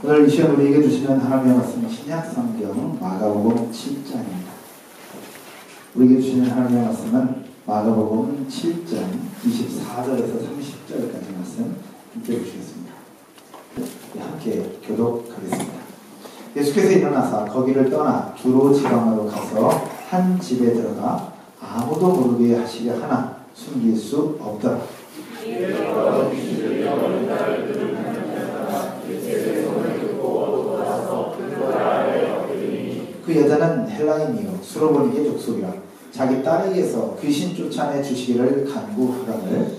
오늘 이 시간 우리에게 주시는 하나님의 말씀은 신약성경 마가복음 7장입니다. 우리에게 주시는 하나님의 말씀은 마가복음 7장 24절에서 30절까지 말씀 읽어주시겠습니다. 함께 교독하겠습니다. 예수께서 일어나사 거기를 떠나 두로 지방으로 가서 한 집에 들어가 아무도 모르게 하시려 하나 숨길 수 없더라. 그 여자는 헬라인이요 수로보니게 족속이라 자기 딸에게서 귀신 쫓아내 주시기를 간구하거늘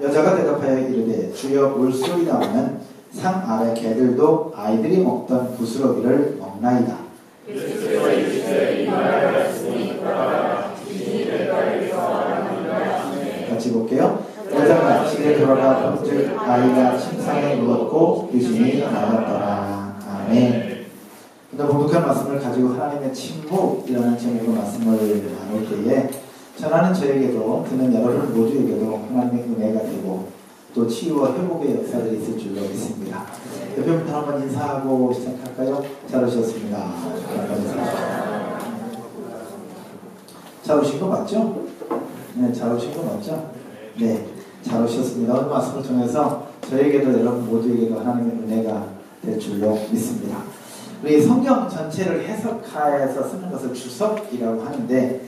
여자가 대답하여 이르되 주여 물소리나오는 상 아래 개들도 아이들이 먹던 부스러기를 먹나이다. 같이 볼게요. 여자가 집에 돌아가 본즉 아이가 침상에 누웠고 귀신이 나갔더라. 아멘. 오늘 본독한 말씀을 가지고 하나님의 침묵이라는 제목으로 말씀을 나눌 때에 전하는 저에게도 듣는 여러분 모두에게도 하나님의 은혜가 되고 또 치유와 회복의 역사들이 있을 줄로 믿습니다. 옆에부터 한번 인사하고 시작할까요? 잘 오셨습니다. 잘 오신 거 맞죠? 네, 잘 오신 거 맞죠? 네, 잘 오셨습니다. 오늘 말씀을 통해서 저에게도 여러분 모두에게도 하나님의 은혜가 될 줄로 믿습니다. 우리 성경 전체를 해석해서 쓰는 것을 주석이라고 하는데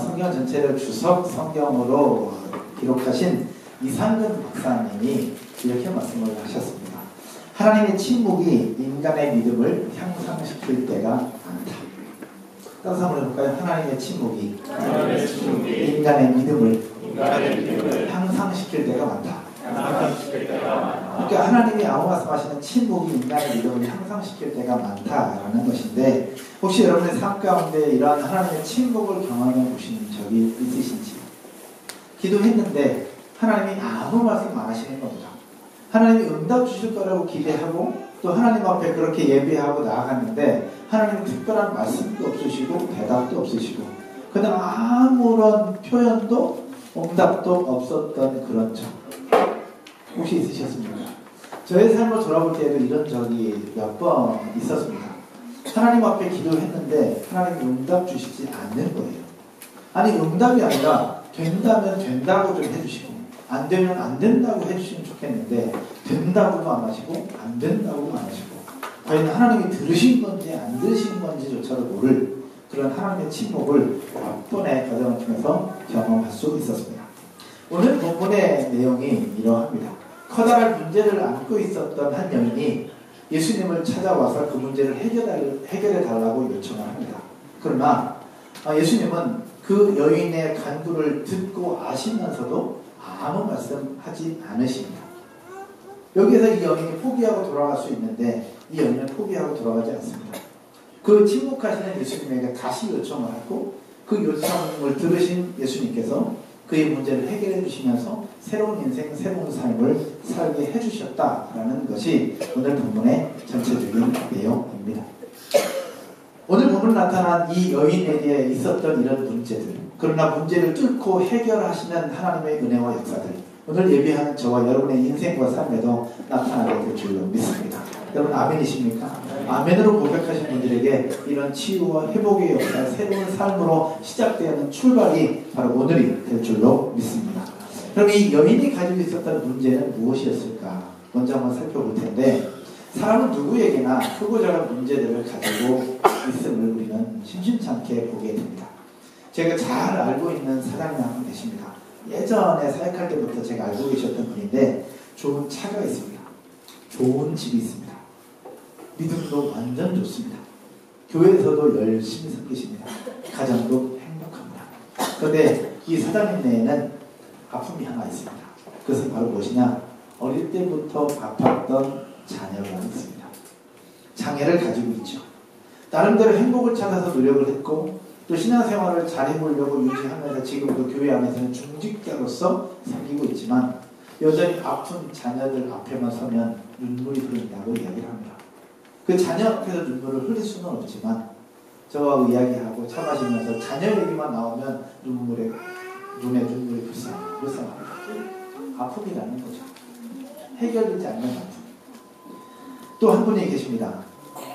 성경 전체를 주석 성경으로 기록하신 이상근 박사님이 이렇게 말씀을 하셨습니다. 하나님의 침묵이 인간의 믿음을 향상시킬 때가 많다. 따라서 한번 해볼까요? 하나님의 침묵이 인간의 믿음을 향상시킬 때가 많다. 그러니까 하나님이 아무 말씀하시는 침묵이 인간의 믿음을 향상시킬 때가 많다라는 것인데 혹시 여러분의 삶 가운데 이러한 하나님의 침묵을 경험해 보신 적이 있으신지? 기도했는데 하나님이 아무 말씀 안 하시는 겁니다. 하나님이 응답 주실 거라고 기대하고 또 하나님 앞에 그렇게 예배하고 나아갔는데 하나님은 특별한 말씀도 없으시고 대답도 없으시고 그냥 아무런 표현도 응답도 없었던 그런 적 혹시 있으셨습니까? 저의 삶을 돌아볼 때에도 이런 적이 몇 번 있었습니다. 하나님 앞에 기도했는데 하나님이 응답 주시지 않는 거예요. 아니 응답이 아니라 된다면 된다고 좀 해주시고 안 되면 안 된다고 해주시면 좋겠는데 된다고도 안 하시고 안 된다고도 안 하시고 과연 하나님이 들으신 건지 안 들으신 건지조차도 모를 그런 하나님의 침묵을 몇 번의 과정을 통해서 경험할 수 있었습니다. 오늘 본문의 내용이 이러합니다. 커다란 문제를 안고 있었던 한 여인이 예수님을 찾아와서 그 문제를 해결해 달라고 요청을 합니다. 그러나 예수님은 그 여인의 간구를 듣고 아시면서도 아무 말씀하지 않으십니다. 여기에서 이 여인이 포기하고 돌아갈 수 있는데 이 여인은 포기하고 돌아가지 않습니다. 그 침묵하시는 예수님에게 다시 요청을 하고 그 요청을 들으신 예수님께서 그의 문제를 해결해 주시면서 새로운 인생, 새로운 삶을 살게 해주셨다라는 것이 오늘 본문의 전체적인 내용입니다. 오늘 본문에 나타난 이 여인에게 있었던 이런 문제들, 그러나 문제를 뚫고 해결하시는 하나님의 은혜와 역사들, 오늘 예배하는 저와 여러분의 인생과 삶에도 나타나게 될 줄로 믿습니다. 여러분 아멘이십니까? 아멘으로 고백하신 분들에게 이런 치유와 회복의 역사, 새로운 삶으로 시작되는 출발이 바로 오늘이 될 줄로 믿습니다. 그럼 이 여인이 가지고 있었던 문제는 무엇이었을까? 먼저 한번 살펴볼 텐데 사람은 누구에게나 크고 작은 문제들을 가지고 있음을 우리는 심심찮게 보게 됩니다. 제가 잘 알고 있는 사장님 한 분 계십니다. 예전에 사역할 때부터 제가 알고 계셨던 분인데 좋은 차가 있습니다. 좋은 집이 있습니다. 믿음도 완전 좋습니다. 교회에서도 열심히 섬기십니다. 가정도 행복합니다. 그런데 이 사장님 내에는 아픔이 하나 있습니다. 그것은 바로 무엇이냐? 어릴 때부터 아팠던 자녀가 있습니다. 장애를 가지고 있죠. 나름대로 행복을 찾아서 노력을 했고 또 신앙생활을 잘 해보려고 유지하면서 지금도 교회 안에서는 중직자로서 섬기고 있지만 여전히 아픈 자녀들 앞에만 서면 눈물이 흐른다고 이야기를 합니다. 그 자녀 앞에서 눈물을 흘릴 수는 없지만 저와 이야기하고 차 마시면서 자녀 얘기만 나오면 눈물에 눈에 눈물이 불쌍합니다. 아픔이라는 거죠. 해결되지 않는 아픔. 또 한 분이 계십니다.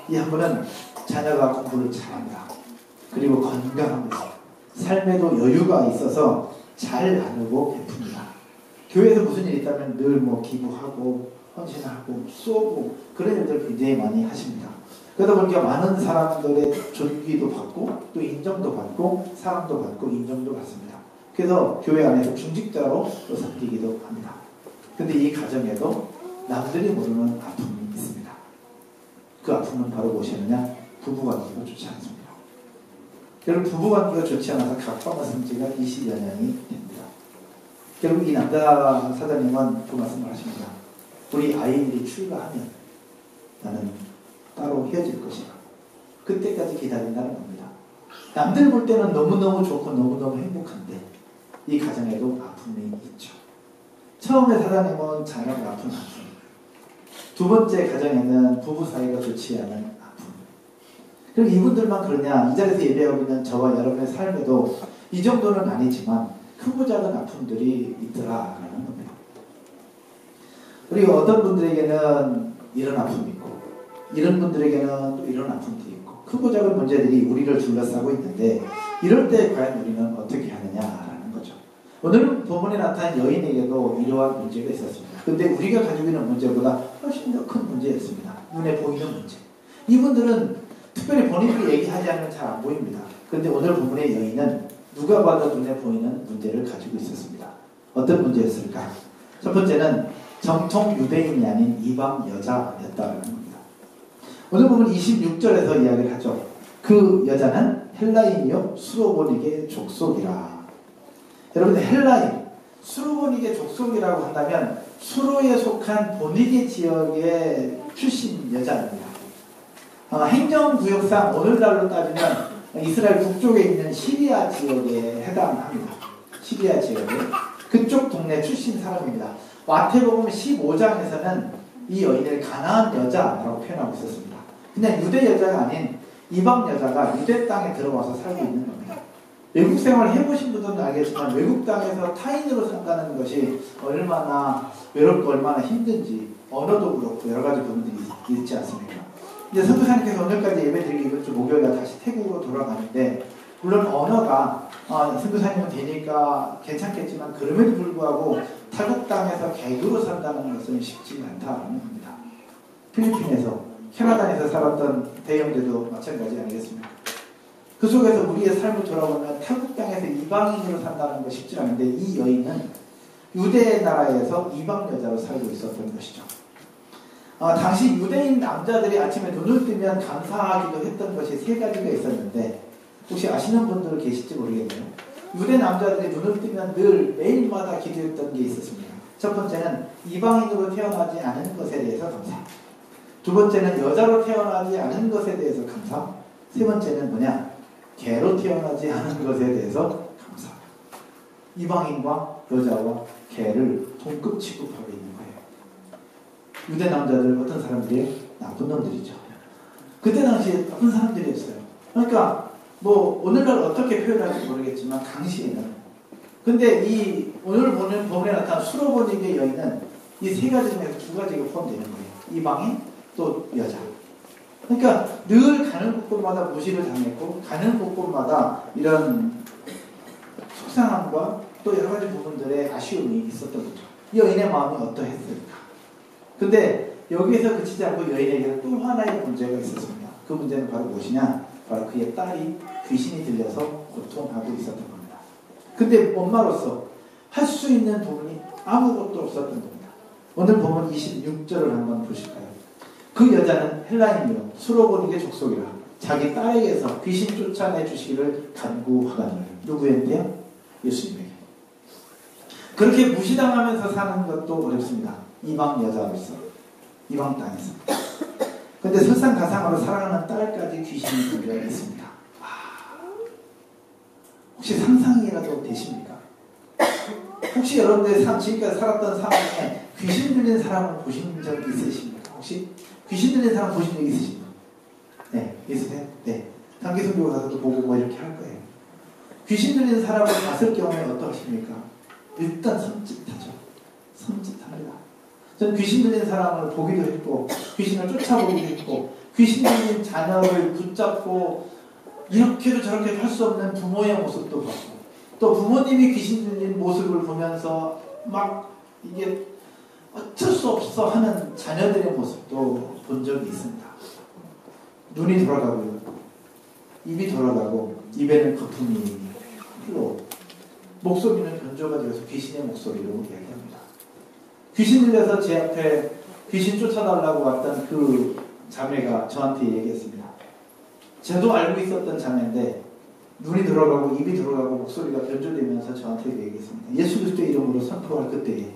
이 한 분은 자녀가 공부를 잘합니다. 그리고 건강합니다. 삶에도 여유가 있어서 잘 나누고 베풉니다. 교회에서 무슨 일이 있다면 늘 뭐 기부하고 헌신하고 쏘고 그런 일들 굉장히 많이 하십니다. 그러다 보니까 많은 사람들의 존귀도 받고 또 인정도 받고 사랑도 받고 인정도 받습니다. 그래서 교회 안에서 중직자로 또 섬기기도 합니다. 근데 이 가정에도 남들이 모르는 아픔이 있습니다. 그 아픔은 바로 무엇이냐면 부부관계가 좋지 않습니다. 여러분 부부관계가 좋지 않아서 각방을 산지가 20여 년이 됩니다. 결국 이 남자 사장님은 그 말씀을 하십니다. 우리 아이들이 출가하면 나는 따로 헤어질 것이다. 그때까지 기다린다는 겁니다. 남들 볼 때는 너무너무 좋고 너무너무 행복한데 이 가정에도 아픔이 있죠. 처음에 사장님은 자녀가 아픈 아픔. 두 번째 가정에는 부부 사이가 좋지 않은 아픔. 그럼 이분들만 그러냐? 이 자리에서 예배하고 있는 저와 여러분의 삶에도 이 정도는 아니지만 크고 작은 아픔들이 있더라라는 겁니다. 그리고 어떤 분들에게는 이런 아픔이 있고 이런 분들에게는 또 이런 아픔도 있고 크고 작은 문제들이 우리를 둘러싸고 있는데 이럴 때 과연 우리는 어떻게 하느냐라는 거죠. 오늘 본문에 나타난 여인에게도 이러한 문제가 있었습니다. 근데 우리가 가지고 있는 문제보다 훨씬 더 큰 문제였습니다. 눈에 보이는 문제. 이분들은 특별히 본인들이 얘기하지 않으면 잘 안 보입니다. 그런데 오늘 본문의 여인은 누가 봐도 눈에 보이는 문제를 가지고 있었습니다. 어떤 문제였을까? 첫 번째는 정통 유대인이 아닌 이방 여자였다는 겁니다. 오늘 보면 26절에서 이야기를 하죠. 그 여자는 헬라인이요 수로보닉의 족속이라. 여러분 헬라인, 수로보닉의 족속이라고 한다면 수로에 속한 보니게 지역의 출신 여자입니다. 행정구역상 오늘날로 따지면 이스라엘 북쪽에 있는 시리아 지역에 해당합니다. 시리아 지역에 그쪽 동네 출신 사람입니다. 마태복음 15장에서는 이 여인을 가나안 여자라고 표현하고 있었습니다. 그냥 유대 여자가 아닌 이방 여자가 유대 땅에 들어와서 살고 있는 겁니다. 외국 생활을 해보신 분들은 알겠지만 외국 땅에서 타인으로 산다는 것이 얼마나 외롭고 얼마나 힘든지 언어도 그렇고 여러 가지 부분들이 있지 않습니까? 이제 선교사님께서 오늘까지 예배드리기 이번 주 목요일날 다시 태국으로 돌아가는데 물론 언어가 선교사님은 되니까 괜찮겠지만 그럼에도 불구하고 타국 땅에서 개그로 산다는 것은 쉽지 않다는 겁니다. 필리핀에서 캐나다에서 살았던 대형제도 마찬가지 아니겠습니까? 그 속에서 우리의 삶을 돌아보면 타국 땅에서 이방인으로 산다는 거 쉽지 않은데 이 여인은 유대 나라에서 이방 여자로 살고 있었던 것이죠. 당시 유대인 남자들이 아침에 눈을 뜨면 감사하기도 했던 것이 세 가지가 있었는데 혹시 아시는 분들 계실지 모르겠네요. 유대 남자들이 눈을 뜨면 늘 매일마다 기도했던 게 있었습니다. 첫 번째는 이방인으로 태어나지 않은 것에 대해서 감사. 두 번째는 여자로 태어나지 않은 것에 대해서 감사. 세 번째는 뭐냐? 개로 태어나지 않은 것에 대해서 감사. 이방인과 여자와 개를 동급 취급하고 있는 거예요. 유대 남자들 어떤 사람들이 나쁜 놈들이죠. 그때 당시에 나쁜 사람들이었어요. 그러니까 뭐 오늘날 어떻게 표현할지 모르겠지만 당시에는 근데 이 오늘 보는 법에 나타난 수로보닉의 여인은 이 세 가지 중에서 두 가지가 포함되는 거예요. 이방인 또 여자. 그러니까 늘 가는 곳곳마다 무시를 당했고 가는 곳곳마다 이런 속상함과 또 여러 가지 부분들의 아쉬움이 있었던 거죠. 이 여인의 마음이 어떠했을까? 근데 여기에서 그치지 않고 여인에게는 또 하나의 문제가 있었습니다. 그 문제는 바로 무엇이냐? 바로 그의 딸이 귀신이 들려서 고통하고 있었던 겁니다. 근데 엄마로서 할 수 있는 부분이 아무것도 없었던 겁니다. 오늘 보면 26절을 한번 보실까요? 그 여자는 헬라인이요 수로보닉의 족속이라 자기 딸에게서 귀신 쫓아내 주시기를 간구하거늘. 누구에게요? 예수님에게. 그렇게 무시당하면서 사는 것도 어렵습니다. 이방 여자로서 이방 땅에서. 그런데 설상가상으로 사랑하는 딸까지 귀신이 들려 있습니다. 혹시 상상이라도 되십니까? 혹시 여러분들 지금까지 살았던 삶 중에 귀신 들린 사람을 보신 적 있으십니까? 혹시 귀신 들린 사람 보신 적 있으십니까? 네, 있으세요? 네. 단기 선교사도 보고 뭐 이렇게 할 거예요. 귀신 들린 사람을 봤을 경우에 어떠십니까? 일단 섬찟하죠. 섬찟합니다. 저는 귀신 들린 사람을 보기도 했고 귀신을 쫓아보기도 했고 귀신 들린 자녀를 붙잡고 이렇게도 저렇게도 할 수 없는 부모의 모습도 봤고 또 부모님이 귀신 들린 모습을 보면서 막 이게 어쩔 수 없어 하는 자녀들의 모습도 본 적이 있습니다. 눈이 돌아가고요. 입이 돌아가고 입에는 거품이 흘러 목소리는 변조가 되어서 귀신의 목소리로 이야기합니다. 귀신 들려서 제 앞에 귀신 쫓아달라고 왔던 그 자매가 저한테 얘기했습니다. 저도 알고 있었던 자매인데 눈이 돌아가고 입이 돌아가고 목소리가 변조되면서 저한테 얘기했습니다. 예수 그리스도의 이름으로 선포할 그때에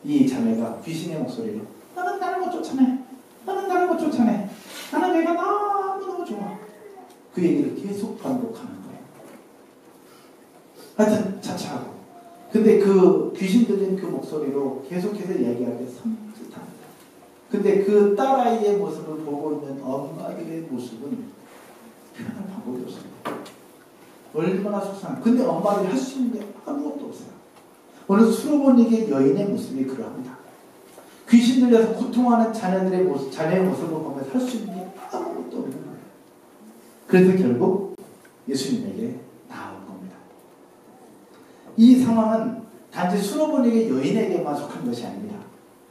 이 자매가 귀신의 목소리로 나는 다른 거 쫓아내. 나는 다른 거 쫓아내. 나는 내가 너무너무 좋아. 그 얘기를 계속 반복하는 거예요. 하여튼 자차하고 근데 그 귀신 들린 그 목소리로 계속해서 이야기할 때 섬찟합니다. 근데 그 딸아이의 모습을 보고 있는 엄마들의 모습은 표현할 방법이 없습니다. 얼마나 속상해. 근데 엄마들이 할 수 있는 게 아무것도 없어요. 오늘 수로보니게 여인의 모습이 그러합니다. 귀신 들려서 고통하는 자녀들의 모습, 자녀의 모습을 보면서 할 수 있는 게 아무것도 없는 거예요. 그래서 결국 예수님에게 나온 겁니다. 이 상황은 단지 수로보니게 여인에게만 속한 것이 아닙니다.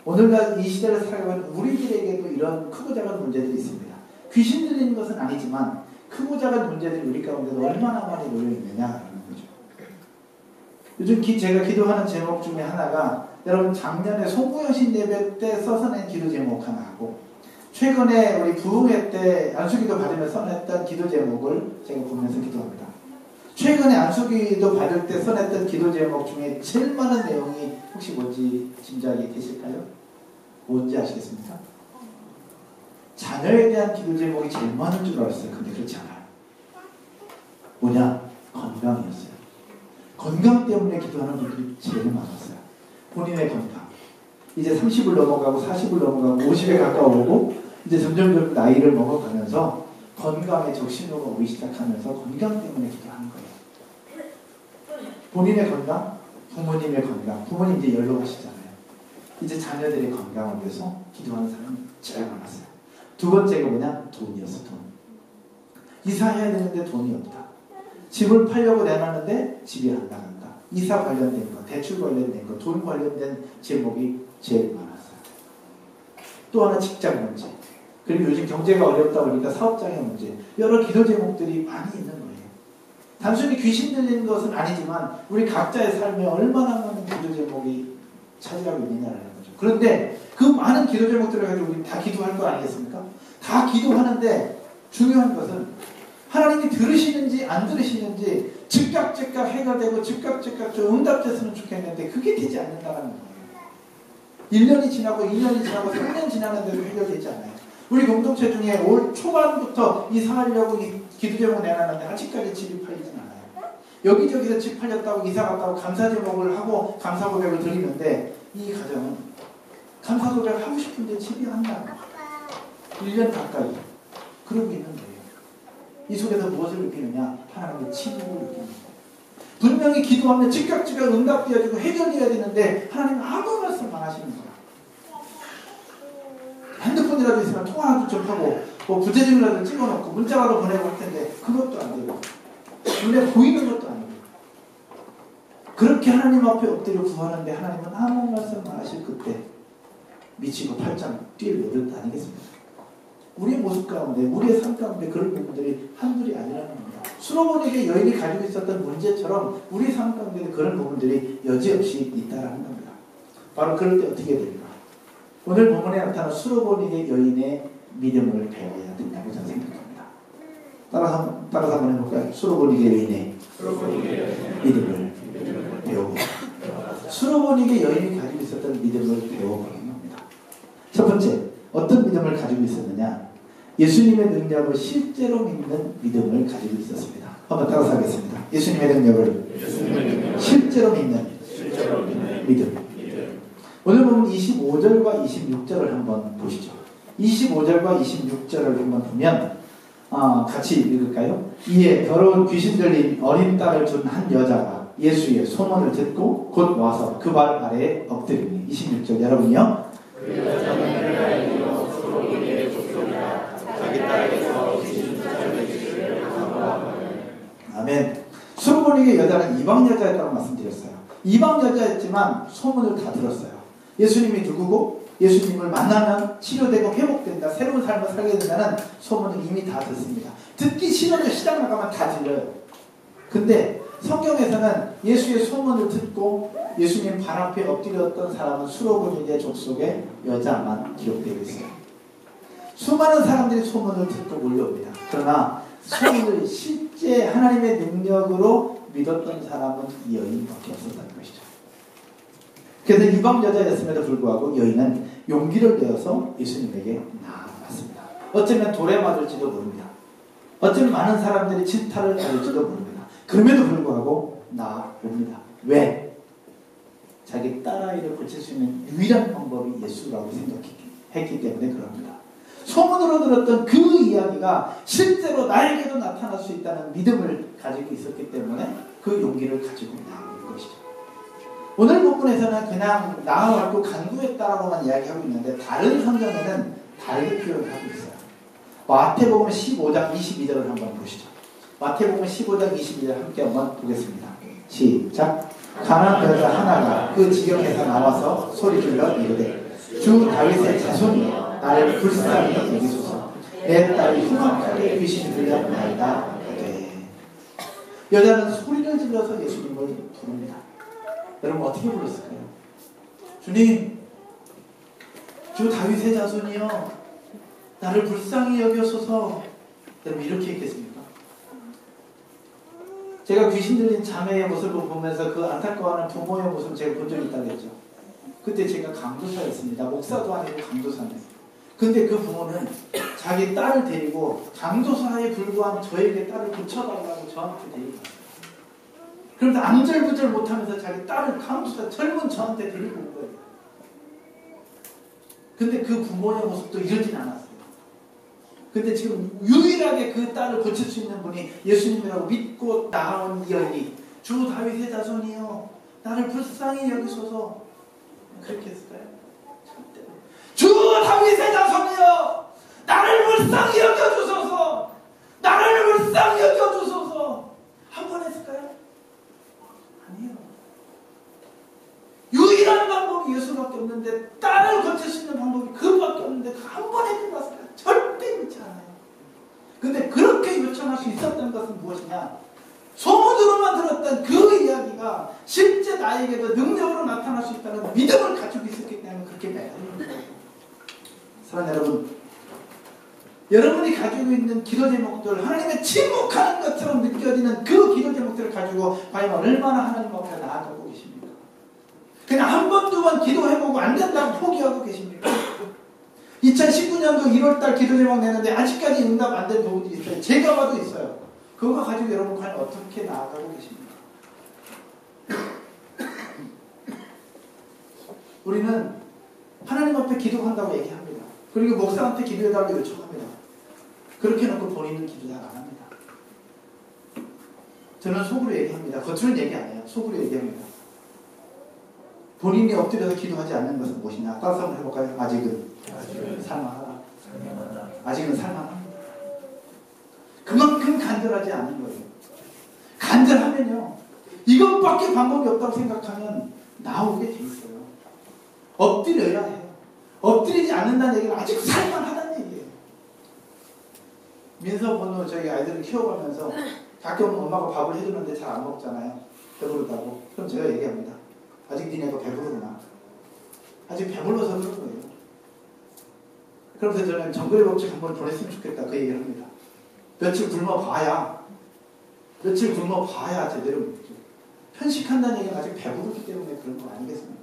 오늘날 이 시대를 살아가는 우리들에게도 이런 크고 작은 문제들이 있습니다. 귀신 들리는 것은 아니지만 크고 작은 문제들이 우리 가운데도 얼마나 많이 놓여있느냐라는 거죠. 요즘 제가 기도하는 제목 중에 하나가 여러분 작년에 송구영신 예배 때 써서 낸 기도 제목 하나 하고 최근에 우리 부흥회 때 안수기도 받으며 써냈던 기도 제목을 제가 보면서 기도합니다. 최근에 안수기도 받을 때 써냈던 기도 제목 중에 제일 많은 내용이 혹시 뭔지 짐작이 되실까요? 뭔지 아시겠습니까? 자녀에 대한 기도 제목이 제일 많은 줄 알았어요. 근데 그렇지 않아요. 뭐냐? 건강이었어요. 건강 때문에 기도하는 분들이 제일 많았어요. 본인의 건강. 이제 30을 넘어가고 40을 넘어가고 50에 가까워오고 이제 점점 나이를 먹어가면서 건강에 적신호가 오기 시작하면서 건강 때문에 기도하는 거예요. 본인의 건강, 부모님의 건강. 부모님 이제 연로하시잖아요. 이제 자녀들의 건강을 위해서 기도하는 사람이 제일 많았어요. 두 번째가 뭐냐? 돈이었어. 돈. 이사해야 되는데 돈이 없다. 집을 팔려고 내놨는데 집이 안 나간다. 이사 관련된 거, 대출 관련된 거, 돈 관련된 제목이 제일 많았어요. 또 하나 직장 문제. 그리고 요즘 경제가 어렵다 보니까 사업장의 문제. 여러 기도 제목들이 많이 있는 거예요. 단순히 귀신 들리는 것은 아니지만 우리 각자의 삶에 얼마나 많은 기도 제목이 차지하고 있느냐라는 거죠. 그런데 그 많은 기도 제목들을 가지고 우리 다 기도할 거 아니겠습니까? 다 기도하는데 중요한 것은 하나님이 들으시는지 안 들으시는지 즉각 해결되고 즉각 좀 응답됐으면 좋겠는데 그게 되지 않는다는 거예요. 1년이 지나고 2년이 지나고 3년 지나는데도 해결되지 않아요. 우리 공동체 중에 올 초반부터 이사하려고 기도 제목 내놨는데 아직까지 집이 팔리진 않아요. 여기저기서 집 팔렸다고 이사 갔다고 감사 제목을 하고 감사 고백을 드리는데 이 가정은 감사 고백을 하고 싶은데 집이 안 나요. 1년 가까이 그러고 있는 거예요. 이 속에서 무엇을 느끼느냐? 하나님의 친구를 느끼는 거예요. 분명히 기도하면 즉각 응답되어지고 해결되어야 되는데 하나님은 아무 말씀 안 하시는 거예요. 핸드폰이라도 있으면 통화도 좀 하고 뭐 부재중이라도 찍어놓고 문자라도 보내고 할 텐데 그것도 안 되고 눈에 보이는 것도 아니고 그렇게 하나님 앞에 엎드려 구하는데 하나님은 아무 말씀 안 하실 그때 미치고 팔짱 뛸 노릇 아니겠습니까? 우리의 모습 가운데 우리의 삶 가운데 그런 부분들이 한둘이 아니라는 겁니다. 수로보니게 여인이 가지고 있었던 문제처럼 우리 삶 가운데 그런 부분들이 여지없이 있다라는 겁니다. 바로 그럴 때 어떻게 됩니까? 오늘 본문에 나타난 수로보니게 여인의 믿음을 배워야 된다고 저는 생각합니다. 따라서 한번 해볼까요? 수로보니게 여인의 믿음을 배우고 수로보니게 여인이 가지고 있었던 믿음을 배워보는 겁니다. 첫 번째, 어떤 믿음을 가지고 있었느냐? 예수님의 능력을 실제로 믿는 믿음을 가지고 있었습니다. 한번 따라서 하겠습니다. 예수님의 능력을 실제로 믿는 믿음. 오늘 보면 25절과 26절을 한번 보시죠. 25절과 26절을 한번 보면 같이 읽을까요? 이에 더러운 귀신 들린 어린 딸을 둔 한 여자가 예수의 소문을 듣고 곧 와서 그 발 아래에 엎드리니 26절 여러분요. 그 여자는 그를 이기고 서로 이르되 족속이라 자기 딸에게서 귀신 쫓아내기를 간구하거늘. 아멘. 수르보니게 여자는 이방 여자였다고 말씀드렸어요. 이방 여자였지만 소문을 다 들었어요. 예수님이 누구고 예수님을 만나면 치료되고 회복된다, 새로운 삶을 살게 된다는 소문을 이미 다 듣습니다. 듣기 싫어도 시장 나가면 다 들려요. 근데 성경에서는 예수의 소문을 듣고 예수님 발 앞에 엎드렸던 사람은 수르보니게 족속의 여자만 기록되어 있어요. 수많은 사람들이 소문을 듣고 몰려옵니다. 그러나 소문을 실제 하나님의 능력으로 믿었던 사람은 이 여인밖에 없었다는 것이죠. 그래서 이방 여자였음에도 불구하고 여인은 용기를 내어서 예수님에게 나아갔습니다. 어쩌면 돌에 맞을지도 모릅니다. 어쩌면 많은 사람들이 질타를 받을지도 모릅니다. 그럼에도 불구하고 나옵니다. 왜? 자기 딸아이를 고칠 수 있는 유일한 방법이 예수라고 생각했기 때문에 그럽니다. 소문으로 들었던 그 이야기가 실제로 나에게도 나타날 수 있다는 믿음을 가지고 있었기 때문에 그 용기를 가지고 나온 것이죠. 오늘 본문에서는 그냥 나아왔고 간구했다라고만 이야기하고 있는데 다른 성경에는 다르게 표현하고 있어요. 마태복음 15장 22절을 한번 보시죠. 마태복음 15장 22절 함께 한번 보겠습니다. 시작. 가난한 여자 하나가 그 지경에서 나와서 소리질러 이르되 주 다윗의 자손이여 나를 불쌍히 여기소서. 내 딸이 흉악하게 귀신이 들렸나이다. 여자는 소리를 질러서 예수님을 부릅니다. 여러분 어떻게 불렀을까요? 주님, 주 다윗의 자손이여 나를 불쌍히 여겨소서. 여러분 이렇게 했겠습니까? 제가 귀신 들린 자매의 모습을 보면서 그 안타까워하는 부모의 모습을 제가 본 적이 있다고 했죠. 그때 제가 강도사였습니다. 목사도 아니고 강도사네요. 근데 그 부모는 자기 딸을 데리고 강도사에 불과한 저에게 딸을 고쳐달라고 저한테 데리고 왔어요. 그런데 안절부절 못하면서 자기 딸을 강도사 젊은 저한테 데리고 온 거예요. 근데 그 부모의 모습도 이러진 않았어요. 근데 지금 유일하게 그 딸을 고칠 수 있는 분이 예수님이라고 믿고 나온 이 여인이 주 다윗의 자손이여 나를 불쌍히 여기소서. 그렇게 했을까요? 절대로. 주 다윗의 자손이여 나를 불쌍히 여겨주소서. 나를 불쌍히 여겨주소서. 한 번 했을까요? 아니에요. 유일한 방법이 예수밖에 없는데 딸을 고칠 수 있는 방법이 그밖에 없는데 그 한 번에 끝났을까요? 절대 그렇지 않아요. 근데 그렇게 요청할 수 있었던 것은 무엇이냐? 소문으로만 들었던 그 이야기가 실제 나에게도 능력으로 나타날 수 있다는 믿음을 가지고 있었기 때문에 그렇게 매달리는 거예요. 사랑하는 여러분, 여러분이 가지고 있는 기도 제목들, 하나님의 침묵하는 것처럼 느껴지는 그 기도 제목들을 가지고 과연 얼마나 하나님 앞에 나아가고 계십니까? 그냥 한 번, 두 번 기도해보고 안 된다고 포기하고 계십니까? 2019년도 1월달 기도 제목 내는데 아직까지 응답 안 된 부분들이 있어요. 제가 봐도 있어요. 그거 가지고 여러분 과연 어떻게 나아가고 계십니까? 우리는 하나님 앞에 기도한다고 얘기합니다. 그리고 목사한테 기도해달라고 요청합니다. 그렇게 해놓고 본인은 기도 잘 안 합니다. 저는 속으로 얘기합니다. 겉으로는 얘기 안 해요. 속으로 얘기합니다. 본인이 엎드려서 기도하지 않는 것은 무엇이냐? 따라서 한번 해볼까요? 아직은 살만하다. 아직은 살만합니다. 그만큼 간절하지 않은 거예요. 간절하면요, 이것밖에 방법이 없다고 생각하면 나오게 돼 있어요. 엎드려야 해요. 엎드리지 않는다는 얘기는 아직 살만하다는 얘기예요. 민서 번호 저희 아이들을 키워가면서 가끔 엄마가 밥을 해주는데 잘 안 먹잖아요. 배부르다고. 그럼 제가 얘기합니다. 아직 니네가 배부르구나. 아직 배불러서 그런 거예요. 그러면서 저는 정글의 법칙 한번 보냈으면 좋겠다. 그 얘기를 합니다. 며칠 굶어봐야 제대로 먹죠. 편식한다는 얘기는 아직 배부르기 때문에 그런 거 아니겠습니까?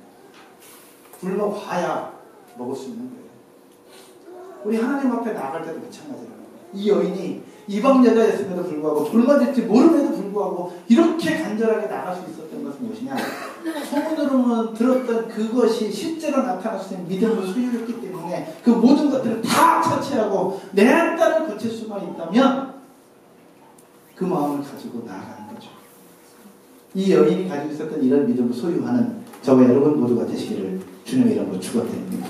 굶어봐야 먹을 수 있는 거예요. 우리 하나님 앞에 나아갈 때도 마찬가지라는 거예요. 이 여인이 이방 여자였음에도 불구하고 돌맞을지 모름에도 불구하고 이렇게 간절하게 나갈 수 있었던 것은 무엇이냐? 소문으로만 들었던 그것이 실제로 나타날 수 있는 믿음을 소유했기 때문에 그 모든 것들을 다 처치하고 내 딸을 고칠 수만 있다면 그 마음을 가지고 나아가는 거죠. 이 여인이 가지고 있었던 이런 믿음을 소유하는 저와 여러분 모두가 되시기를 주님의 이름으로 축원드립니다.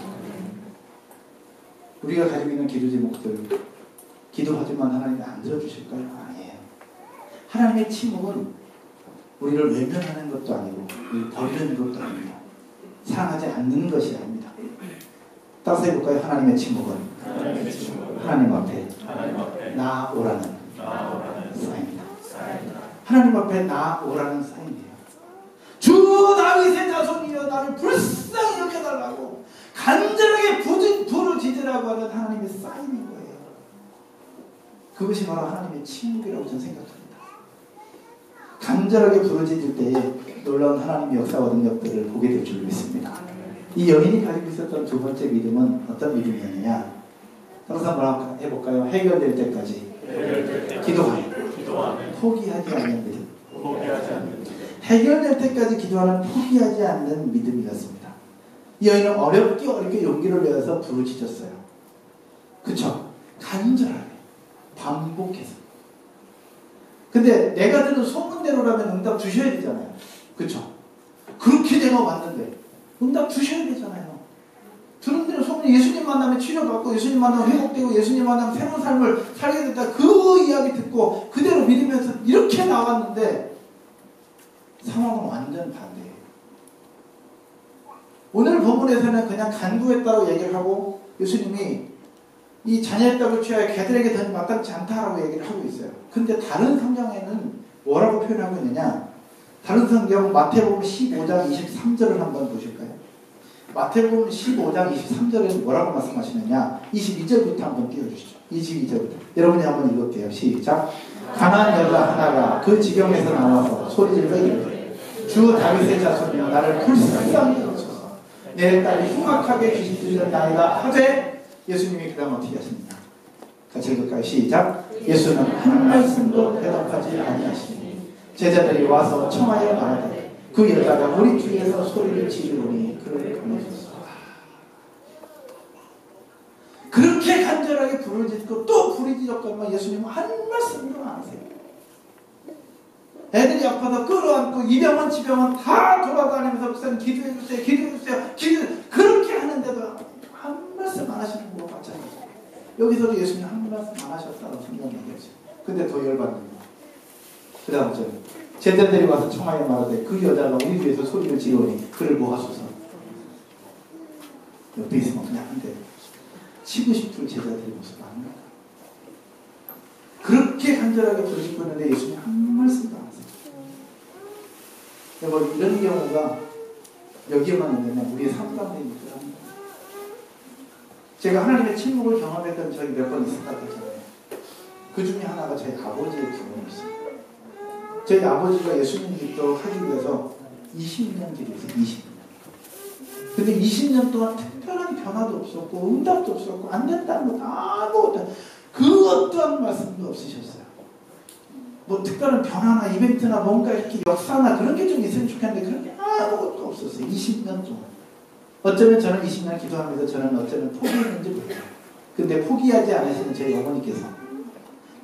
우리가 가지고 있는 기도 제목들, 기도하지만 하나님이 안 들어주실까요? 아니에요. 하나님의 침묵은 우리를 외면하는 것도 아니고 우리를 버리는 것도 아니고 사랑하지 않는 것이 아닙니다. 따라서 해볼까요? 하나님의 침묵은 하나님 앞에 나오라는 사인입니다. 하나님 앞에 나오라는 사인이에요. 주 다윗의 자손이여 나를 불쌍히 여겨달라고 간절하게 부르짖으라고 하는 하나님의 사인인 거예요. 그것이 바로 하나님의 침묵이라고 저는 생각합니다. 간절하게 부르짖을 때에 놀라운 하나님의 역사와 능력들을 보게 될 줄 믿습니다. 이 여인이 가지고 있었던 두 번째 믿음은 어떤 믿음이었느냐? 따라서 한번 해볼까요? 해결될 때까지 기도하는 포기하지 않는 믿음. 해결될 때까지 기도하는 포기하지 않는 믿음이었습니다. 이 여인은 어렵게 용기를 내어서 부르짖었어요. 그쵸? 간절하게 반복해서. 근데 내가 듣는 소문대로라면 응답 주셔야 되잖아요. 그쵸? 그렇게 내가 왔는데 응답 주셔야 되잖아요. 들은 대로 소문이 예수님 만나면 치료받고 예수님 만나면 회복되고 예수님 만나면 새로운 삶을 살게 된다. 그 이야기 듣고 그대로 믿으면서 이렇게 나왔는데 상황은 완전 반대예요. 오늘 본문에서는 그냥 간구했다고 얘기를 하고 예수님이 이 자녀의 떡을 취하여 개들에게 던지 마땅치 않다라고 얘기를 하고 있어요. 근데 다른 성경에는 뭐라고 표현하고 있느냐? 다른 성경 마태복음 15장 23절을 한번 보실까요? 마태복음 15장 23절에 뭐라고 말씀하시느냐? 22절부터 한번 띄워주시죠. 22절부터. 여러분이 한번 읽을게요. 시작. 가난한 여자 하나가 그 지경에서 나와서 소리질러 이르되 주 다윗의 자손이여 나를 불쌍히 여기소서. 내 딸이 흉악하게 귀신들렸나이다 하되 예수님이 그 다음 어떻게 하십니까? 같이 읽을까요? 시작. 예수는 한 말씀도 대답하지 아니하시니 제자들이 와서 청하여 말하되 그 여자가 우리 뒤에서 소리를 지르니 그를 보내소서. 그렇게 간절하게 부르짖고 또 부르짖었건만 예수님은 한 말씀도 안 하세요. 애들이 아파서 끌어안고 이병헌 지병헌 다 돌아다니면서 목사님 기도해주세요. 그렇게 하는데도 한 말씀 안 하시는 거 마찬가지예요. 여기서도 예수님 한 말씀 안 하셨다고 성경이 얘기하죠. 근데 더 열받는 거. 그 다음 절. 제자들이 와서 청하여 말하되 그 여자가 우리 뒤에서 소리를 지르니 그를 모아소서. 옆에 있으면 그냥 한 대 치고 싶을 제자들의 모습 아닙니까? 그렇게 간절하게 부르짖고 있는데 예수님 한 말씀도 안 하세요. 뭐 이런 경우가 여기에만 있는 우리의 삶 가운데 있더라. 제가 하나님의 침묵을 경험했던 적이 몇 번 있었다고 했잖아요. 그 중에 하나가 저희 아버지의 경험이었어요. 저희 아버지가 예수님 믿도록 하기 위해서 20년 기도했어요. 20년. 근데 20년 동안 특별한 변화도 없었고 응답도 없었고 안 된다는 것 아무것도 그 어떠한 말씀도 없으셨어요. 뭐 특별한 변화나 이벤트나 뭔가 이렇게 역사나 그런 게 좀 있으면 좋겠는데 그런 게 아무것도 없었어요. 20년 동안. 어쩌면 저는 20년 기도하면서 저는 어쩌면 포기했는지 몰라요. 근데 포기하지 않으시는 저희 어머니께서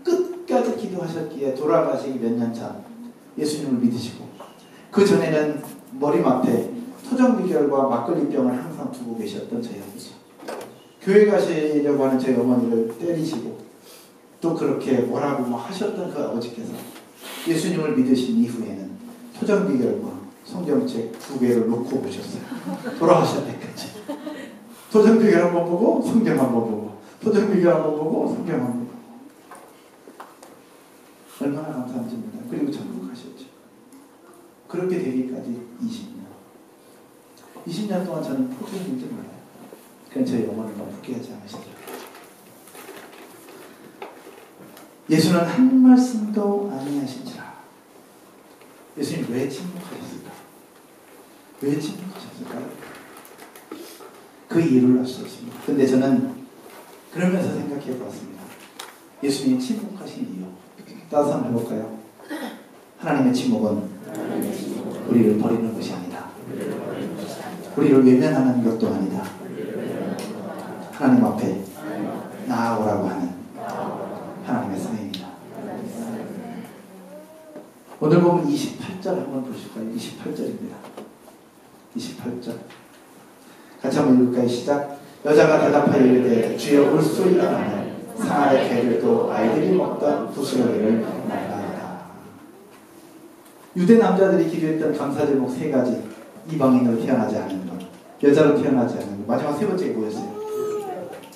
끝까지 기도하셨기에 돌아가시기 몇 년 전 예수님을 믿으시고 그 전에는 머리맡에 토종비결과 막걸리병을 항상 두고 계셨던 저희 아버지. 교회 가시려고 하는 저희 어머니를 때리시고 또 그렇게 뭐라고 뭐 하셨던 그 아버지께서 예수님을 믿으신 이후에는 토종비결과 성경책 2개를 놓고 보셨어요. 돌아가실 때까지. 토종비결 한번 보고 성경 한번 보고 토종비결 한번 보고 성경 한번 보고 얼마나 감사한지 몰라요. 그리고 천국 가셨죠. 그렇게 되기까지 20년 동안 저는 포기했는지 몰라요. 그건 저희 어머니가 포기하지 않으시죠. 예수는 한 말씀도 아니하신지라. 예수님 왜 침묵하셨을까? 왜 침묵하셨을까요? 그 이유를 알 수 없습니다. 근데 저는 그러면서 생각해 보았습니다. 예수님이 침묵하신 이유. 따라서 한번 해볼까요? 하나님의 침묵은 우리를 버리는 것이 아니다. 우리를 외면하는 것도 아니다. 하나님 앞에 나아오라고 하는 하나님의 사랑입니다. 오늘 보면 28절 한번 보실까요? 28절입니다. 28절. 같이 한번 읽을까요? 시작. 여자가 대답하여 이르되 주여 물소리가 나네 상아의 개들도 아이들이 먹던 부스러기를 말라이다. 유대 남자들이 기도했던 감사 제목 세 가지. 이방인으로 태어나지 않는 것, 여자로 태어나지 않는 것, 마지막 세 번째가 뭐였어요?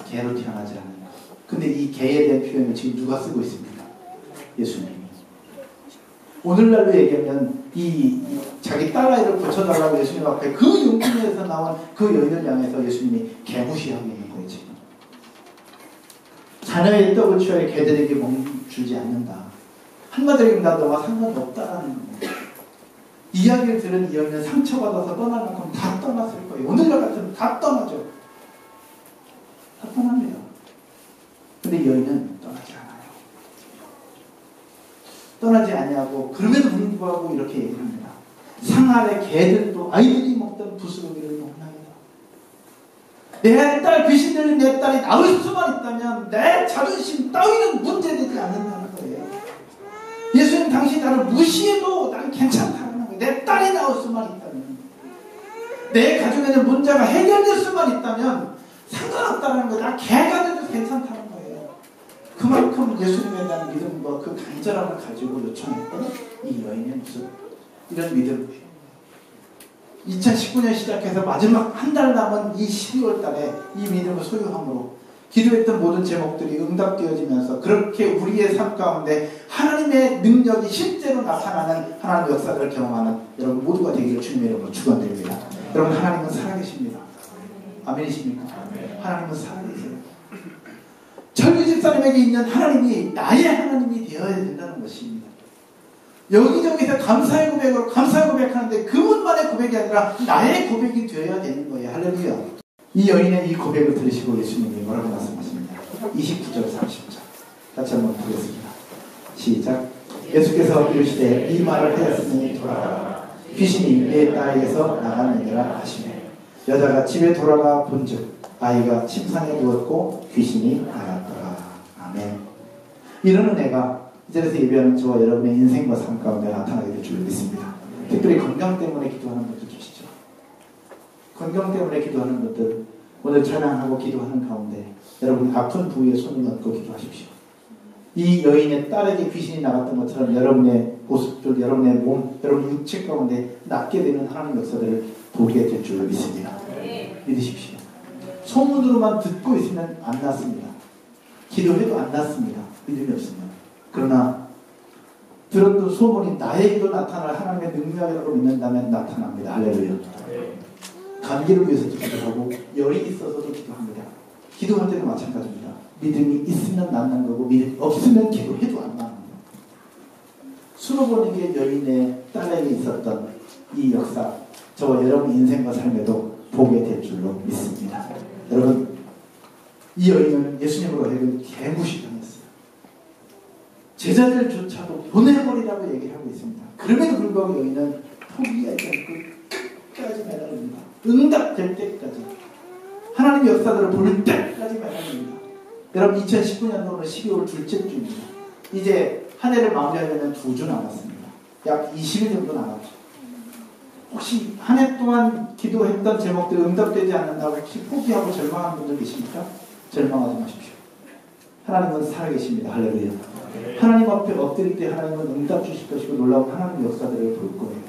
개로 태어나지 않는 것. 근데 이 개에 대한 표현을 지금 누가 쓰고 있습니까? 예수님이. 오늘날로 얘기하면 자기 딸아이를 고쳐달라고 예수님 앞에 그 용기에서 나온 그 여인을 향해서 예수님이 개무시하고 있는 거예요. 지금 자녀의 떡을 취하여 개들에게 먹주지 않는다. 한마디로 얘기하면 나 너와 상관이 없다라는 거예요. 이야기를 들은 이 여인은 상처받아서 떠날 만큼 다 떠났을 거예요. 오늘날 같으면 다 떠나죠. 다 떠납니다. 근데 이 여인은 떠나지 않아요. 떠나지 아니하고 그럼에도 불구하고 이렇게 얘기를 합니다. 상 아래 개들도 아이들이 먹던 부스러기를 먹나이다. 내 딸 귀신 들린 내 딸이 나을 수만 있다면 내 자존심 따위는 문제되지 않는다는 거예요. 예수님 당신이 나를 무시해도 나는 괜찮다는 거예요. 내 딸이 나을 수만 있다면, 내 가정에는 문제가 해결될 수만 있다면 상관없다는 거예요. 나 개가 돼도 괜찮다는 거예요. 그만큼 예수님에 대한 믿음과 그 간절함을 가지고 요청했던 이 여인의 모습, 이런 믿음. 2019년 시작해서 마지막 한 달 남은 이 12월 달에 이 믿음을 소유함으로 기도했던 모든 제목들이 응답되어지면서 그렇게 우리의 삶 가운데 하나님의 능력이 실제로 나타나는 하나님의 역사를 경험하는 여러분 모두가 되기를 주님의 이름으로 축원드립니다. 여러분, 하나님은 살아계십니다. 아멘이십니까? 하나님은 살아계세요. 철규 집사님에게 있는 하나님이 나의 하나님이 되어야 된다는 것입니다. 여기저기서 감사의 고백으로 감사의 고백하는데 그분만의 고백이 아니라 나의 고백이 되어야 되는 거예요. 할렐루야. 이 여인의 이 고백을 들으시고 예수님이 뭐라고 말씀하십니까? 29절 30절 같이 한번 보겠습니다. 시작. 예수께서 이르시되 이 말을 하였으니 돌아가라. 귀신이 내 딸에게서 나가느니라 하시매 여자가 집에 돌아가 본즉 아이가 침상에 누웠고 귀신이 나갔더라. 아멘. 이런 은혜가 이 자리에서 예배하는 저와 여러분의 인생과 삶 가운데 나타나게 될 줄 믿습니다. 특별히 건강 때문에 기도하는 분들 계시죠? 건강 때문에 기도하는 분들, 오늘 찬양하고 기도하는 가운데 여러분 아픈 부위에 손을 얹고 기도하십시오. 이 여인의 딸에게 귀신이 나갔던 것처럼 여러분의 모습들, 여러분의 몸, 여러분의 육체 가운데 낫게 되는 하나님의 역사들을 보게 될 줄 믿습니다. 믿으십시오. 소문으로만 듣고 있으면 안 낫습니다. 기도해도 안 낫습니다. 믿음이 없으면. 그러나 들었던 소문이 나에게도 나타날 하나님의 능력으로 믿는다면 나타납니다. 할렐루야. 감기를 위해서도 기도하고 열이 있어서도 기도합니다. 기도할 때도 마찬가지입니다. 믿음이 있으면 낫는 거고 믿음이 없으면 기도해도 안 낫는 거예요. 수로보니게 여인의 딸에게 있었던 이 역사, 저와 여러분 인생과 삶에도 보게 될 줄로 믿습니다. 여러분, 이 여인은 예수님으로 하여금 개무시당했어요. 제자들조차도 보내버리라고 얘기를 하고 있습니다. 그럼에도 불구하고 여인은 포기하지 않고 끝까지 매달립니다. 응답될 때까지, 하나님의 역사들을 볼 때까지 매달립니다. 여러분, 2019년도는 12월 둘째 주입니다. 이제 한 해를 마무리하려면 2주 남았습니다. 약 20일 정도 남았죠. 혹시 한 해 동안 기도했던 제목들이 응답되지 않는다고 혹시 포기하고 절망하는 분들 계십니까? 절망하지 마십시오. 하나님은 살아계십니다. 할렐루야. 하나님 앞에 엎드릴 때 하나님은 응답 주실 것이고 놀라운 하나님의 역사들을 볼 거예요.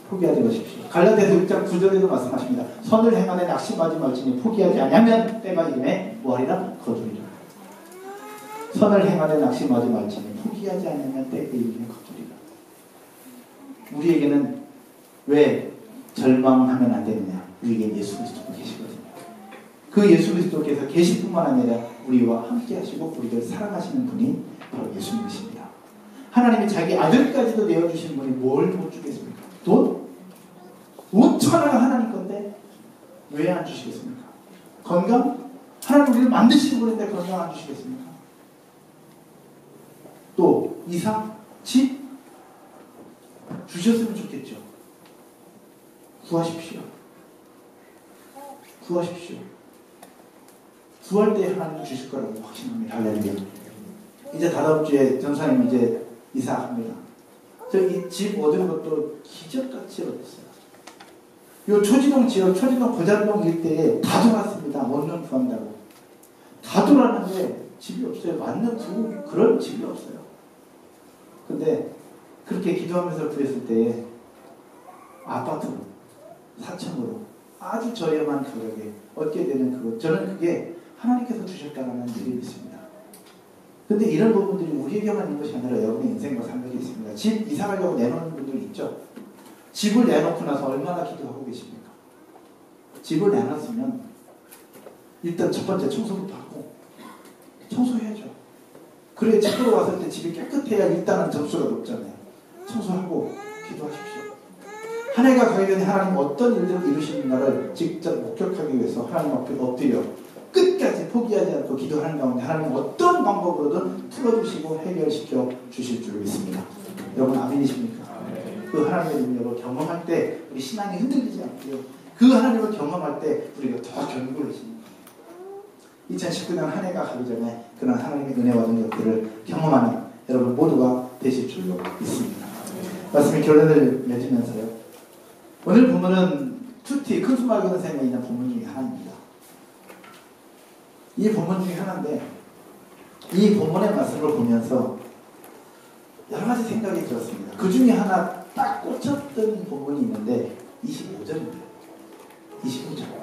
포기하지 마십시오. 갈라디아서 6장 9절에도 말씀하십니다. 선을 행하되 낙심하지 말지니 포기하지 아니하면 때가 이름에 뭐하리라? 거두리라. 선을 행하되 낙심하지 말지니 포기하지 않으면 때가 이름에 거두리라. 우리에게는 왜 절망하면 안 되느냐? 우리에게 예수 그리스도가 계시거든요. 그 예수 그리스도께서 계실 뿐만 아니라 우리와 함께 하시고 우리를 사랑하시는 분이 바로 예수님이십니다. 하나님이 자기 아들까지도 내어주신 분이 뭘 못 주겠습니까? 돈? 5천하가 하나님 건데 왜 안 주시겠습니까? 건강? 하나님 우리를 만드시는 분인데 건강 안 주시겠습니까? 또 이상? 집? 주셨으면 좋겠죠. 구하십시오. 구하십시오. 구할 때 하나님 주실 거라고 확신합니다. 할렐루야. 이제 다다음 주에 전사님 이제 이사합니다. 저기 집 얻은 것도 기적같이 얻었어요. 요 초지동 지역, 초지동 고잔동 일대에 다 돌았습니다. 원룸 구한다고. 다 돌았는데 집이 없어요. 맞는 그런 집이 없어요. 근데 그렇게 기도하면서 구했을 때에 아파트로, 4층으로 아주 저렴한 가격에 얻게 되는 그것, 저는 그게 하나님께서 주셨다는 일이 있습니다. 근데 이런 부분들이 우리에게만 있는 것이 아니라 여러분의 인생과 삶에게 있습니다. 집 이사 가려고 내놓는 분들 있죠? 집을 내놓고 나서 얼마나 기도하고 계십니까? 집을 내놨으면 일단 첫 번째 청소부터 하고 청소해야죠. 그래 집으로 왔을 때 집이 깨끗해야 일단은 점수가 높잖아요. 청소하고 기도하십시오. 한 해가 가기 전에 하나님 어떤 일들을 이루시는가를 직접 목격하기 위해서 하나님 앞에 엎드려 끝까지 포기하지 않고 기도하는 가운데 하나님 어떤 방법으로든 풀어주시고 해결시켜 주실 줄 믿습니다. 여러분 아멘이십니까? 그 하나님의 능력을 경험할 때 우리 신앙이 흔들리지 않고요. 그 하나님을 경험할 때 우리가 더 견고해집니다. 2019년 한 해가 가기 전에 그런 하나님의 은혜와 능력들을 경험하는 여러분 모두가 되실 줄로 믿습니다. 말씀의 결론을 맺으면서요. 오늘 본문은 큐티 큰 수말 근생에 있는 본문 중에 하나입니다. 이 본문 중에 하나인데 이 본문의 말씀을 보면서 여러 가지 생각이 들었습니다. 그 중에 하나 딱 꽂혔던 본문이 있는데 25절입니다. 25절.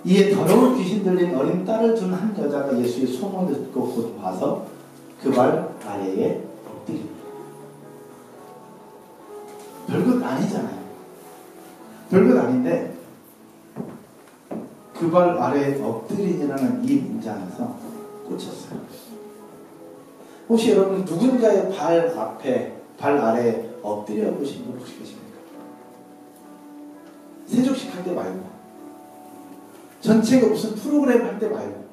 이에 더러운 귀신 들린 어린 딸을 둔 한 여자가 예수의 소문을 듣고 곧 와서 그 발 아래에 엎드립니다. 별것 아니잖아요. 별것 아닌데 그 발 아래에 엎드리니라는 이 문장에서 꽂혔어요. 혹시 여러분 누군가의 발 앞에, 발 아래에 엎드려 보신 분 혹시 계십니까? 세족식 할 때 말고, 전체가 무슨 프로그램 할 때 말고,